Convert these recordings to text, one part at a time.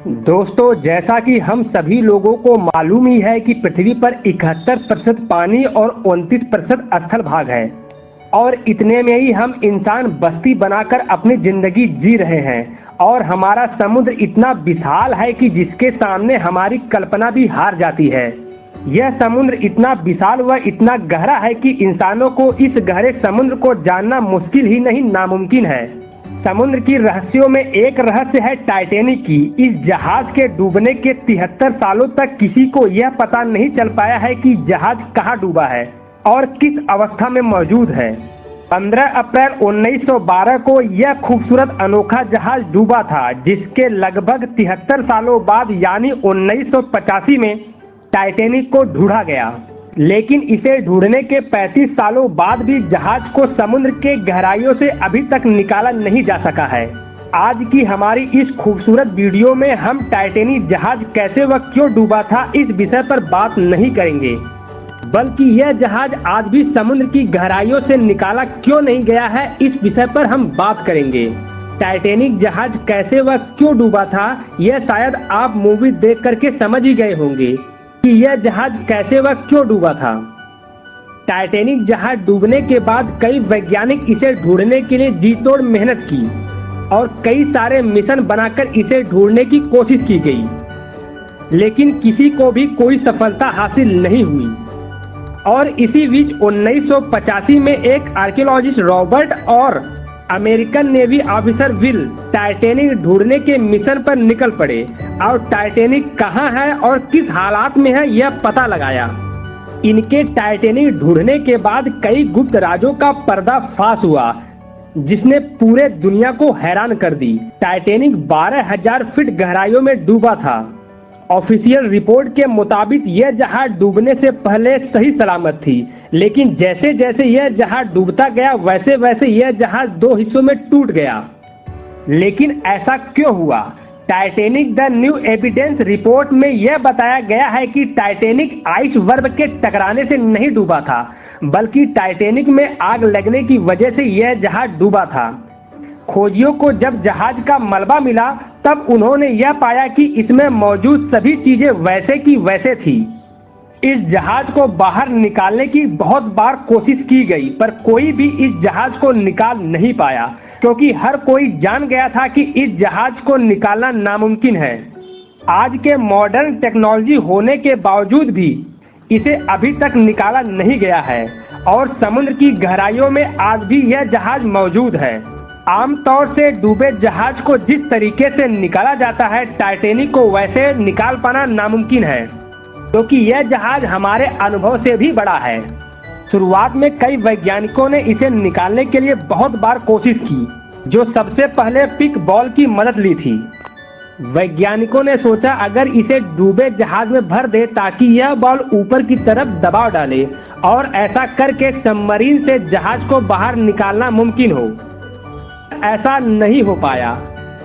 दोस्तों, जैसा कि हम सभी लोगों को मालूम ही है कि पृथ्वी पर 71% पानी और 29% स्थल भाग है और इतने में ही हम इंसान बस्ती बनाकर अपनी जिंदगी जी रहे हैं। और हमारा समुद्र इतना विशाल है कि जिसके सामने हमारी कल्पना भी हार जाती है। यह समुद्र इतना विशाल व इतना गहरा है कि इंसानों को इस गहरे समुद्र को जानना मुश्किल ही नहीं नामुमकिन है। समुद्र की रहस्यों में एक रहस्य है टाइटैनिक की। इस जहाज के डूबने के 73 सालों तक किसी को यह पता नहीं चल पाया है कि जहाज कहाँ डूबा है और किस अवस्था में मौजूद है। 15 अप्रैल 1912 को यह खूबसूरत अनोखा जहाज डूबा था, जिसके लगभग 73 सालों बाद यानी 1985 में टाइटैनिक को ढूंढा गया। लेकिन इसे ढूंढने के 35 सालों बाद भी जहाज को समुद्र के गहराइयों से अभी तक निकाला नहीं जा सका है। आज की हमारी इस खूबसूरत वीडियो में हम टाइटैनिक जहाज कैसे व क्यों डूबा था इस विषय पर बात नहीं करेंगे, बल्कि यह जहाज आज भी समुद्र की गहराइयों से निकाला क्यों नहीं गया है इस विषय पर हम बात करेंगे। टाइटैनिक जहाज कैसे व क्यों डूबा था, यह शायद आप मूवी देख करके समझ ही गए होंगे कि यह जहाज कैसे व क्यों डूबा था। टाइटैनिक जहाज डूबने के बाद कई वैज्ञानिक इसे ढूंढने के लिए जी तोड़ मेहनत की और कई सारे मिशन बनाकर इसे ढूंढने की कोशिश की गई, लेकिन किसी को भी कोई सफलता हासिल नहीं हुई। और इसी बीच 1985 में एक आर्कियोलॉजिस्ट रॉबर्ट और American navy officer will Titanic ढूंढने के मिशन पर निकल पड़े और टाइटैनिक कहां है और किस हालात में है यह पता लगाया। इनके टाइटैनिक ढूंढने के बाद कई गुप्त राजों का पर्दाफाश हुआ, जिसने पूरे दुनिया को हैरान कर दी। टाइटैनिक 12,000 फीट गहराइयों में डूबा था। ऑफिशियल रिपोर्ट के मुताबिक यह जहाज डूबने से पहले सही सलामत थी, लेकिन जैसे जैसे यह जहाज डूबता गया वैसे वैसे यह जहाज 2 हिस्सों में टूट गया। लेकिन ऐसा क्यों हुआ? Titanic the new evidence report में यह बताया गया है कि टाइटैनिक आइस बर्फ के टकराने से नहीं डूबा था, बल्कि टाइटैनिक में आग लगने की वजह से यह जहाज डूबा था। खोजियों को जब जहाज का मलबा मिला तब उन्होंने यह पाया कि इसमें मौजूद सभी चीजें वैसे की वैसे थी। इस जहाज को बाहर निकालने की बहुत बार कोशिश की गई, पर कोई भी इस जहाज को निकाल नहीं पाया, क्योंकि हर कोई जान गया था कि इस जहाज को निकालना नामुमकिन है। आज के मॉडर्न टेक्नोलॉजी होने के बावजूद भी इसे अभी तक निकाला नहीं गया है और समुद्र की गहराइयों में आज भी यह जहाज मौजूद है। आमतौर से डूबे जहाज को जिस तरीके से निकाला जाता है, टाइटैनिक को वैसे निकाल पाना नामुमकिन है, क्योंकि यह जहाज हमारे अनुभव से भी बड़ा है। शुरुआत में कई वैज्ञानिकों ने इसे निकालने के लिए बहुत बार कोशिश की, जो सबसे पहले पिक बॉल की मदद ली थी। वैज्ञानिकों ने सोचा अगर इसे डूबे जहाज में भर दे ताकि यह बॉल ऊपर की तरफ दबाव डाले और ऐसा करके सबमरीन से जहाज को बाहर निकालना मुमकिन हो। ऐसा नहीं हो पाया।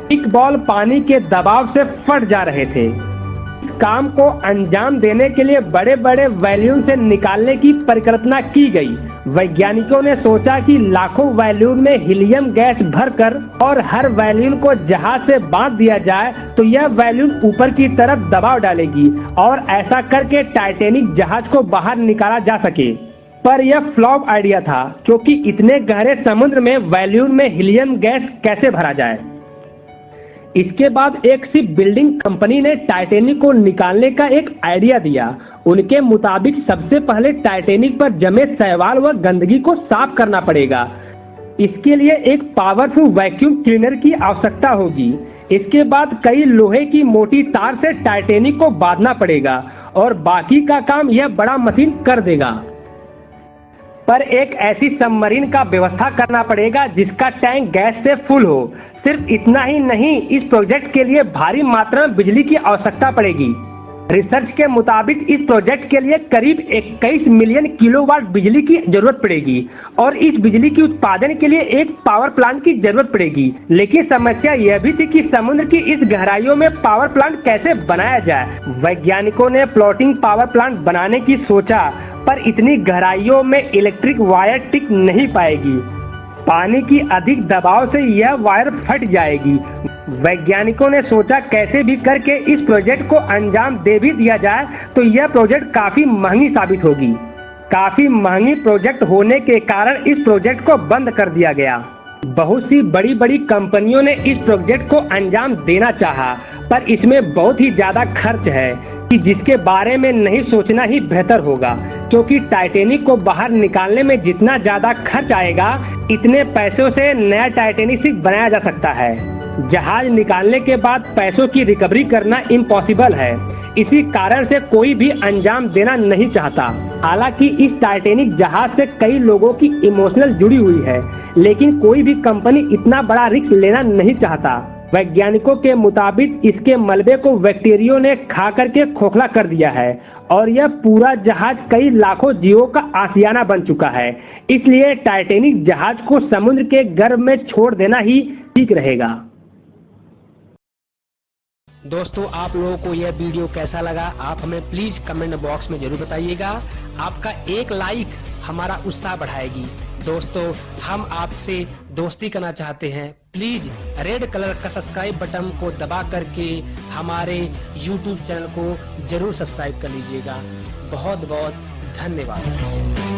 पिक बॉल पानी के दबाव से फट जा रहे थे। इस काम को अंजाम देने के लिए बड़े बड़े वैल्यूम से निकालने की परिकल्पना की गई। वैज्ञानिकों ने सोचा कि लाखों वैल्यूम में हीलियम गैस भरकर और हर वैल्यूम को जहाज से बांध दिया जाए तो यह वैल्यूम ऊपर की तरफ दबाव डालेगी और ऐसा करके टाइटैनिक जहाज को बाहर निकाला जा सके। पर यह फ्लॉप आइडिया था, क्योंकि इतने गहरे समुद्र में वैल्यूम में हीलियम गैस कैसे भरा जाए। इसके बाद एक शिप बिल्डिंग कंपनी ने टाइटैनिक को निकालने का एक आइडिया दिया। उनके मुताबिक सबसे पहले टाइटैनिक पर जमे शैवाल व गंदगी को साफ करना पड़ेगा। इसके लिए एक पावरफुल वैक्यूम क्लीनर की आवश्यकता होगी। इसके बाद कई लोहे की मोटी तार से टाइटैनिक को बांधना पड़ेगा और बाकी का काम यह बड़ा मशीन कर देगा। पर एक ऐसी सबमरीन का व्यवस्था करना पड़ेगा जिसका टैंक गैस से फुल हो। सिर्फ इतना ही नहीं, इस प्रोजेक्ट के लिए भारी मात्रा में बिजली की आवश्यकता पड़ेगी। रिसर्च के मुताबिक इस प्रोजेक्ट के लिए करीब 21 मिलियन किलोवाट बिजली की जरूरत पड़ेगी और इस बिजली के उत्पादन के लिए एक पावर प्लांट की जरूरत पड़ेगी। लेकिन समस्या यह भी थी कि समुद्र की इस गहराइयों में पावर प्लांट कैसे बनाया जाए। वैज्ञानिकों ने फ्लोटिंग पावर प्लांट बनाने की सोचा, पर इतनी गहराइयों में इलेक्ट्रिक वायर टिक नहीं पाएगी। पानी की अधिक दबाव से यह वायर फट जाएगी। वैज्ञानिकों ने सोचा कैसे भी करके इस प्रोजेक्ट को अंजाम दे भी दिया जाए तो यह प्रोजेक्ट काफी महंगी साबित होगी। काफी महंगी प्रोजेक्ट होने के कारण इस प्रोजेक्ट को बंद कर दिया गया। बहुत सी बड़ी बड़ी कंपनियों ने इस प्रोजेक्ट को अंजाम देना चाहा, पर इसमें बहुत ही ज्यादा खर्च है कि जिसके बारे में नहीं सोचना ही बेहतर होगा, क्योंकि टाइटैनिक को बाहर निकालने में जितना ज्यादा खर्च आएगा इतने पैसों से नया टाइटैनिक बनाया जा सकता है। जहाज निकालने के बाद पैसों की रिकवरी करना इम्पॉसिबल है, इसी कारण से कोई भी अंजाम देना नहीं चाहता। हालांकि इस टाइटैनिक जहाज से कई लोगों की इमोशनल जुड़ी हुई है, लेकिन कोई भी कंपनी इतना बड़ा रिस्क लेना नहीं चाहता। वैज्ञानिकों के मुताबिक इसके मलबे को बैक्टीरिया ने खा करके खोखला कर दिया है और यह पूरा जहाज कई लाखों जीवों का आशियाना बन चुका है। इसलिए टाइटैनिक जहाज को समुद्र के गर्भ में छोड़ देना ही ठीक रहेगा। दोस्तों, आप लोगों को यह वीडियो कैसा लगा आप हमें प्लीज कमेंट बॉक्स में जरूर बताइएगा। आपका एक लाइक हमारा उत्साह बढ़ाएगी। दोस्तों, हम आपसे दोस्ती करना चाहते हैं। प्लीज रेड कलर का सब्सक्राइब बटन को दबा करके हमारे YouTube चैनल को जरूर सब्सक्राइब कर लीजिएगा। बहुत बहुत धन्यवाद।